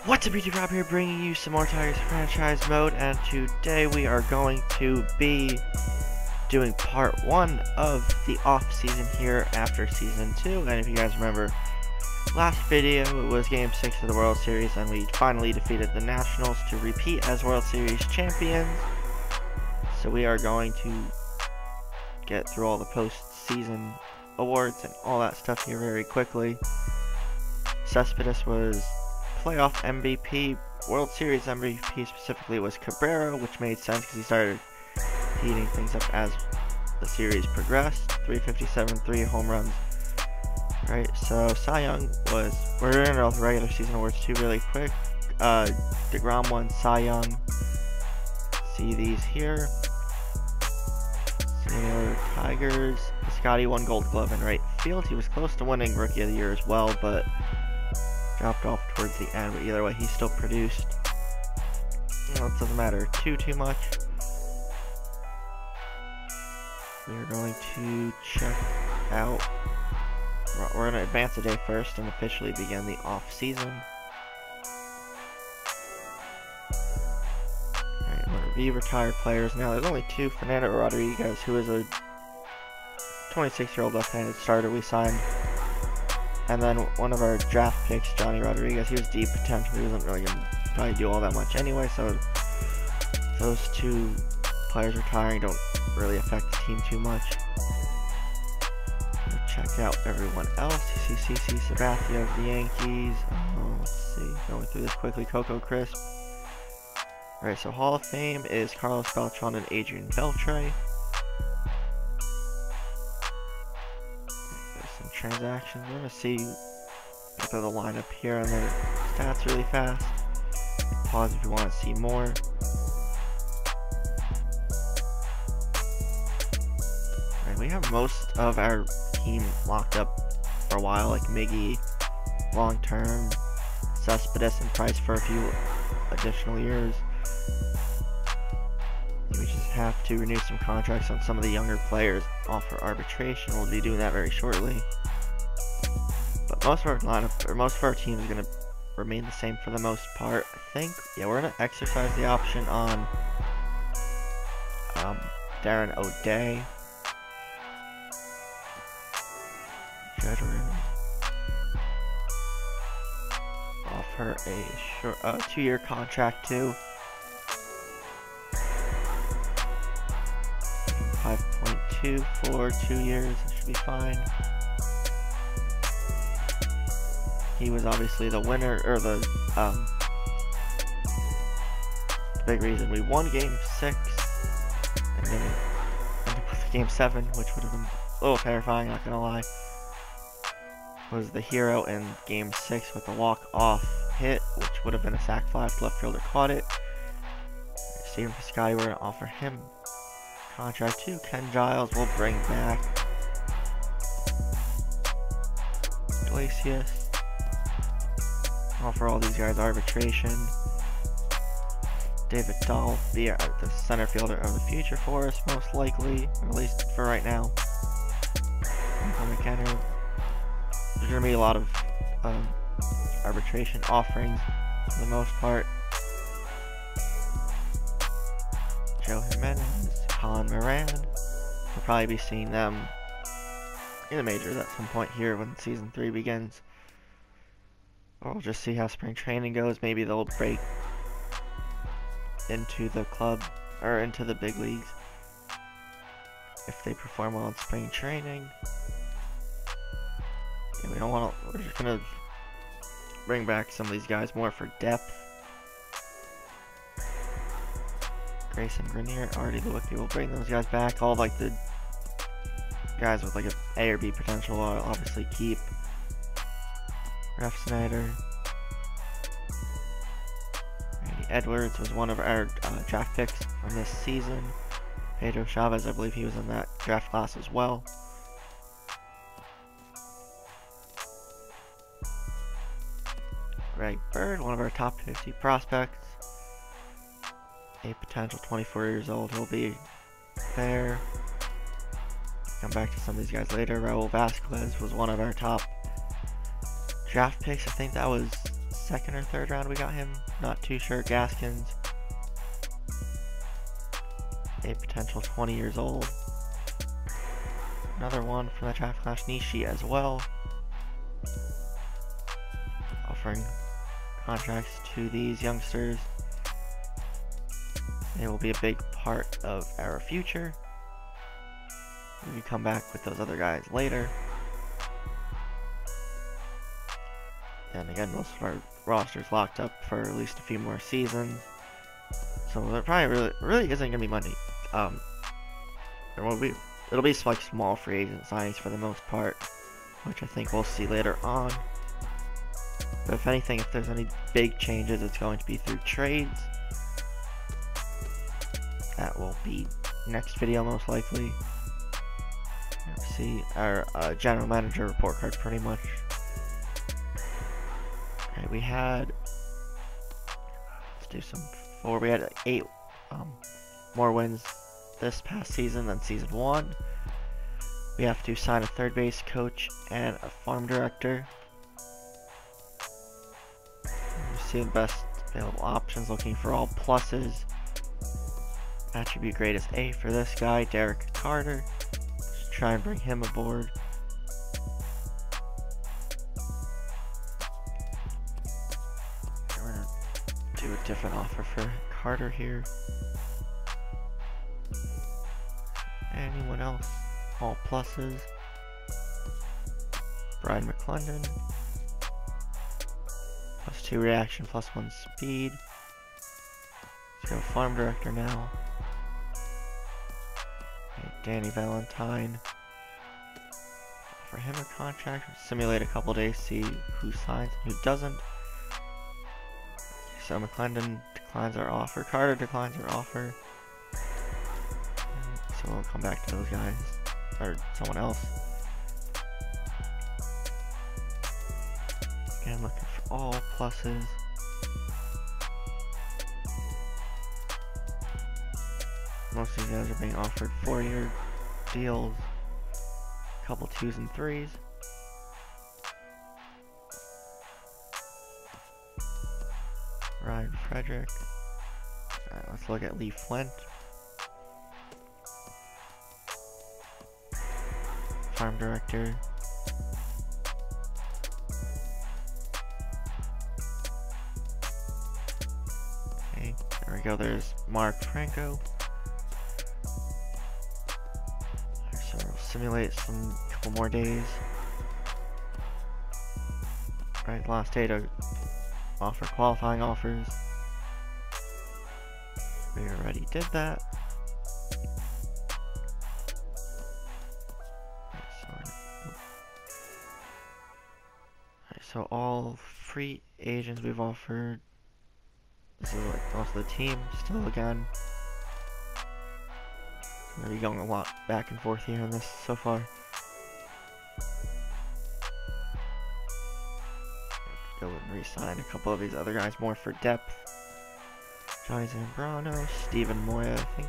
What's up, YouTube? Rob here, bringing you some more Tigers franchise mode, and today we are going to be doing part 1 of the off-season here after Season 2. And if you guys remember last video, it was Game 6 of the World Series, and we finally defeated the Nationals to repeat as World Series champions. So we are going to get through all the post-season awards and all that stuff here very quickly. Cespedes was playoff MVP. World Series MVP specifically was Cabrera, which made sense because he started heating things up as the series progressed. 357, 3 home runs. Right, so Cy Young was, we're in all the regular season awards too really quick. DeGrom won Cy Young. See these here. Tigers. Scotty won Gold Glove in right field. He was close to winning Rookie of the Year as well, but dropped off towards the end. But either way, he still produced. It doesn't matter too much. We're going to check out. We're going to advance a day first and officially begin the off season. Alright, I'm going to review retired players now. There's only 2. Fernando Rodriguez, who is a 26-year-old left-handed starter we signed. And then one of our draft picks, Johnny Rodriguez. He was deep potential. He wasn't really going to probably do all that much anyway, so those 2 players retiring don't really affect the team too much. We'll check out everyone else. CC Sabathia of the Yankees. Let's see. Going through this quickly. Coco Crisp. Alright, so Hall of Fame is Carlos Beltran and Adrian Beltre. Transactions. We're going to see the lineup here and their stats really fast. Pause if you want to see more. And we have most of our team locked up for a while, like Miggy, long term, Cespedes and Price for a few additional years. We just have to renew some contracts on some of the younger players off for arbitration. We'll be doing that very shortly. But most of our lineup, or most of our team is going to remain the same for the most part, I think. Yeah, we're going to exercise the option on Darren O'Day. Offer a short, 2-year contract too. 5.2 for 2 years. That should be fine. He was obviously the winner, or the big reason we won Game 6, and then ended up with Game 7, which would have been a little terrifying, not gonna lie. Was the hero in Game 6 with the walk-off hit, which would have been a sac fly if the left fielder caught it. Steven Piscotty, we're gonna offer him contract too. Ken Giles will bring back. Iglesias. Offer all these guys arbitration. David Dahl be the center fielder of the future for us, most likely, at least for right now. Michael McKenna. There's going to be a lot of arbitration offerings for the most part. Joe Jimenez, Colin Moran. We'll probably be seeing them in the majors at some point here when Season 3 begins. Or we'll just see how spring training goes. Maybe they'll break into the club, or into the big leagues, if they perform well in spring training. Yeah, we don't want to, we're just going to bring back some of these guys more for depth. Grayson Grenier, already Lewicki, will bring those guys back. All like the guys with like an A or B potential will obviously keep. Ref Snyder. Randy Edwards was one of our draft picks from this season. Pedro Chavez, I believe he was in that draft class as well. Greg Bird, one of our top 50 prospects. A potential 24 years old, he'll be there. Come back to some of these guys later. Raul Vasquez was one of our top draft picks. I think that was second or third round we got him. Not too sure. Gaskins, a potential 20 years old. Another one from the draft class, Nishi as well. Offering contracts to these youngsters. They will be a big part of our future. We can come back with those other guys later. And again, most of our roster's locked up for at least a few more seasons. So there probably really isn't gonna be money. It'll be like small free agent signings for the most part, which I think we'll see later on. But if anything, if there's any big changes, it's going to be through trades. That will be next video most likely. See our general manager report card pretty much. Okay, we had, let's do some 4. We had 8 more wins this past season than season 1. We have to sign a third base coach and a farm director. You see the best available options, looking for all pluses. Attribute grade is A for this guy, Derek Carter. Let's try and bring him aboard. We're gonna do a different offer for Carter here. Anyone else? All pluses. Brian McClendon. +2 reaction, +1 speed. Let's go farm director now. Okay, Danny Valentine. For him a contract, simulate a couple days, see who signs and who doesn't. So McClendon declines our offer. Carter declines our offer. So we'll come back to those guys, or someone else. Again, looking for all pluses. Most of these guys are being offered 4-year deals, a couple 2s and 3s. Ryan Frederick. Alright, let's look at Lee Flint. Farm director. Okay, there we go. There's Mark Franco. So we'll simulate some couple more days. Right, last day to offer qualifying offers. We already did that. So all free agents we've offered. This is like most of the team still again. I'm gonna be going a lot back and forth here on this so far. Go and re-sign a couple of these other guys more for depth. Johnny Zambrano, Steven Moya. I think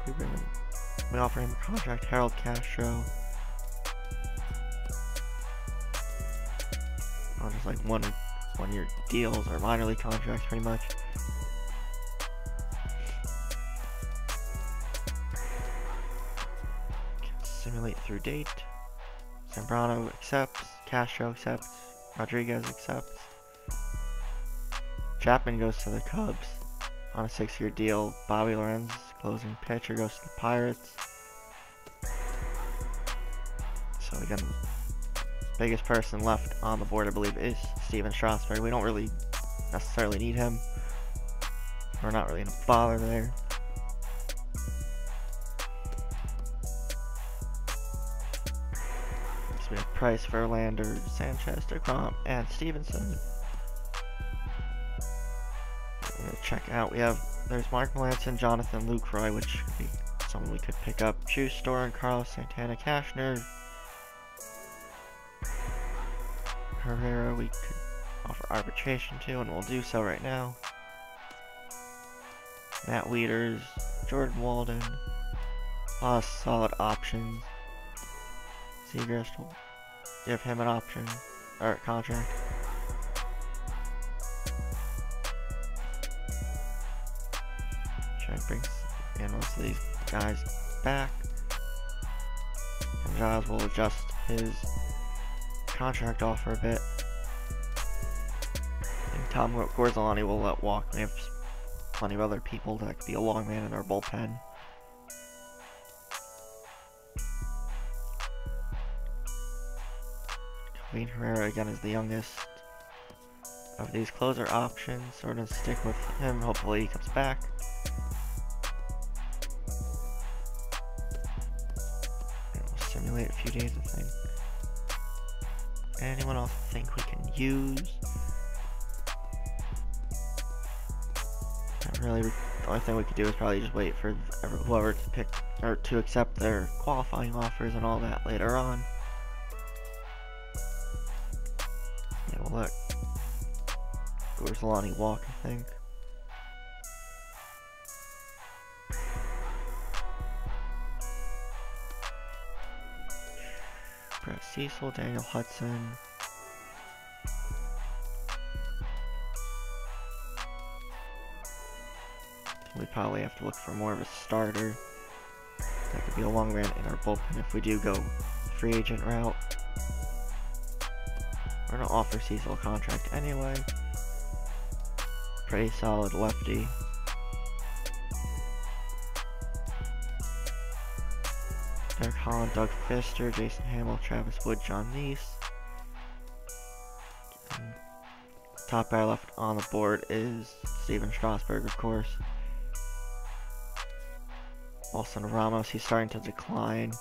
we offer him a contract. Harold Castro. Just like one-year deals or minor league contracts, pretty much. Simulate through date. Zambrano accepts. Castro accepts. Rodriguez accepts. Chapman goes to the Cubs on a 6-year deal. Bobby Lorenz, closing pitcher, goes to the Pirates. So again, biggest person left on the board, I believe, is Steven Strasburg. We don't really necessarily need him. We're not really going to bother there. So we have Price, Verlander, Sanchez, DeGrom, and Stevenson. We're going to check out. There's Mark Melanson, Jonathan Lucroy, which could be someone we could pick up. Juice Storen, Carlos Santana, Cashner, Herrera, we could offer arbitration to, and we'll do so right now. Matt Wieters, Jordan Walden, a lot of solid options. Seagrass will give him an option, or contract. That brings in most of these guys back. And Giles will adjust his contract offer a bit. I think Tom Gorzolani will let walk. We have plenty of other people that could be a long man in our bullpen. Calvin Herrera again is the youngest of these closer options, so we're going to stick with him. Hopefully he comes back. And we'll simulate a few days, I think. Anyone else think we can use? Not really. The only thing we could do is probably just wait for whoever to pick or to accept their qualifying offers and all that later on. Yeah, we'll let Gorzolani walk, I think. Brett Cecil, Daniel Hudson. We probably have to look for more of a starter. That could be a long man in our bullpen if we do go free agent route. We're gonna offer Cecil a contract anyway. Pretty solid lefty. Derek Holland, Doug Fister, Jason Hamill, Travis Wood, John Neese. And top guy left on the board is Steven Strasburg, of course. Wilson Ramos, he's starting to decline.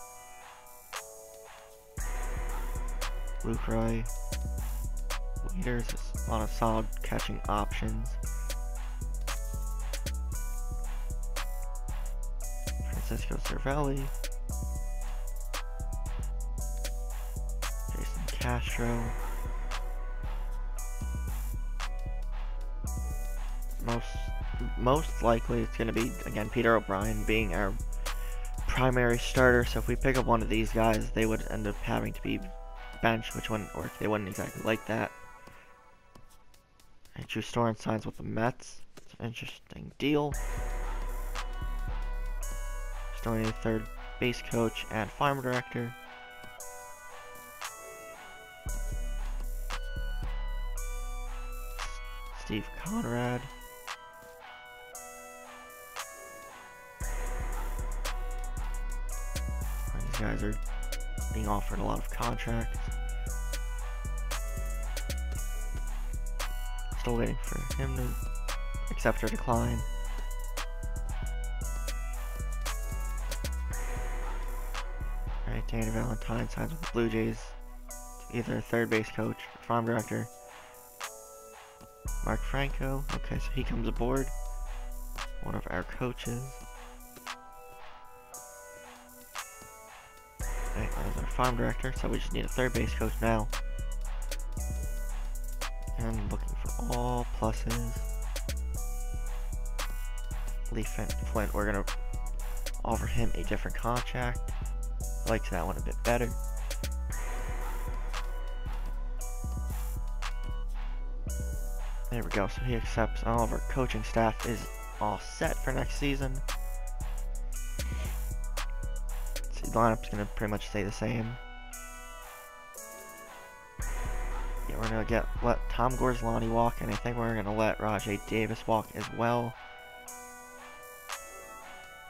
Lucroy. Leaders, a lot of solid catching options. Francisco Cervelli. Jason Castro. Most likely it's going to be, again, Peter O'Brien being our primary starter. So if we pick up one of these guys, they would end up having to be benched, which wouldn't work. They wouldn't exactly like that. And Drew Storen signs with the Mets. It's an interesting deal. Still need a third base coach and farm director. Steve Conrad. These guys are being offered a lot of contracts. Still waiting for him to accept or decline. Alright, Danny Valentine signs with the Blue Jays. Either a third base coach or farm director. Mark Franco, okay, so he comes aboard. One of our coaches. Alright, there's our farm director, so we just need a third base coach now. And looking for all pluses. Lee Flint, we're gonna offer him a different contract. Likes that one a bit better. There we go, so he accepts. All of our coaching staff is all set for next season. Let's see, the lineup's gonna pretty much stay the same. Yeah, we're gonna let Tom Gorzolani walk, and I think we're gonna let Rajay Davis walk as well.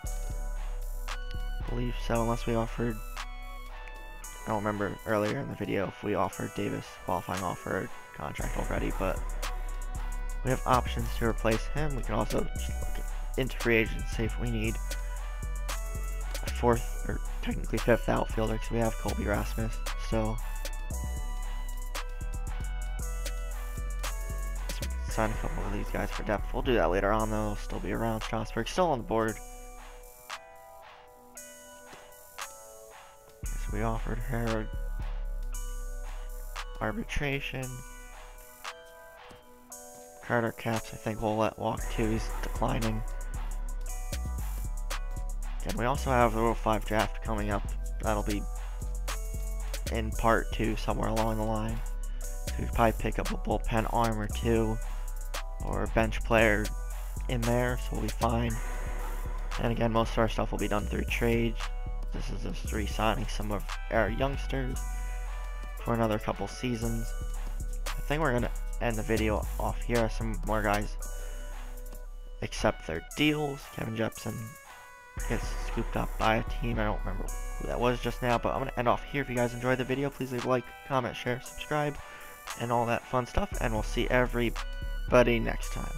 I believe so, unless we offered, I don't remember earlier in the video if we offered Davis qualifying offer or contract already, but we have options to replace him. We can also just look into free agency if we need a fourth, or technically fifth outfielder, because we have Colby Rasmus still. So we can sign a couple of these guys for depth. We'll do that later on, though. They'll still be around. Strasburg still on the board. So we offered her arbitration. Carter Capps, I think we'll let walk too. He's declining. And we also have the Rule 5 draft coming up. That'll be in part 2 somewhere along the line. So we'll probably pick up a bullpen arm or two, or a bench player in there, so we'll be fine. And again, most of our stuff will be done through trades. This is just re-signing some of our youngsters for another couple seasons. I think we're gonna end the video off here. Some more guys accept their deals. Kevin Jepson gets scooped up by a team. I don't remember who that was just now, but I'm gonna end off here. If you guys enjoyed the video, please leave a like, comment, share, subscribe, and all that fun stuff. And we'll see everybody next time.